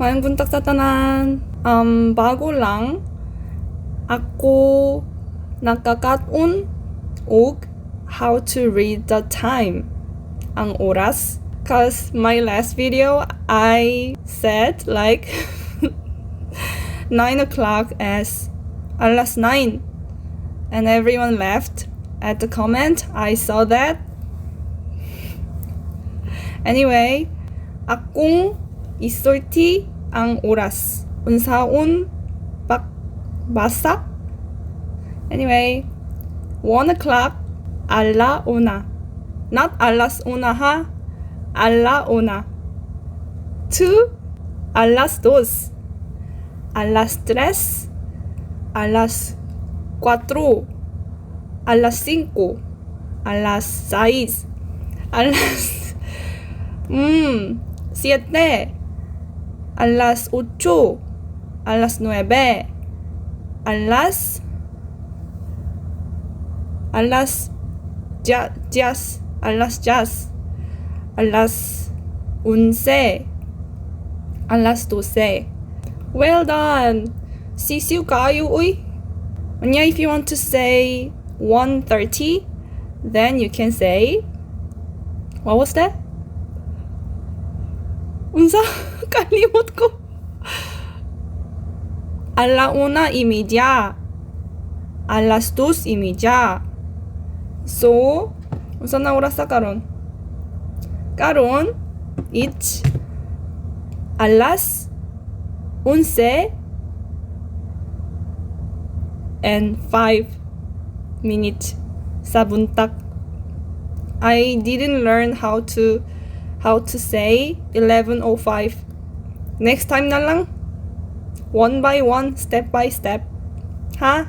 Maayong buntag sa tanan. Bago lang ako nakakatun og how to read the time, ang oras. Cause my last video I said like 9 o'clock as alas 9 and everyone laughed at the comment. I saw that. Anyway, akong isulti ang oras. Unsaon basa? Anyway, 1 o'clock, ala una. Not alas una ha, ala una. 2, alas dos. Alas tres, alas cuatro, alas cinco, alas seis, alas siete, alas ocho, alas nueve, alas diez, alas once, alas doce. Well done! Sisiu kayo, uy! Anya, if you want to say 1:30, then you can say... What was that? Unsa? Kalimot ko. Alauna imidya. Alas dos imidya. So, unsa na oras sa karon? Karon, it's alas 11 and 5 minutes sa buntag. I didn't learn how to say 11:05. Next time na lang. One by one, step by step. Ha?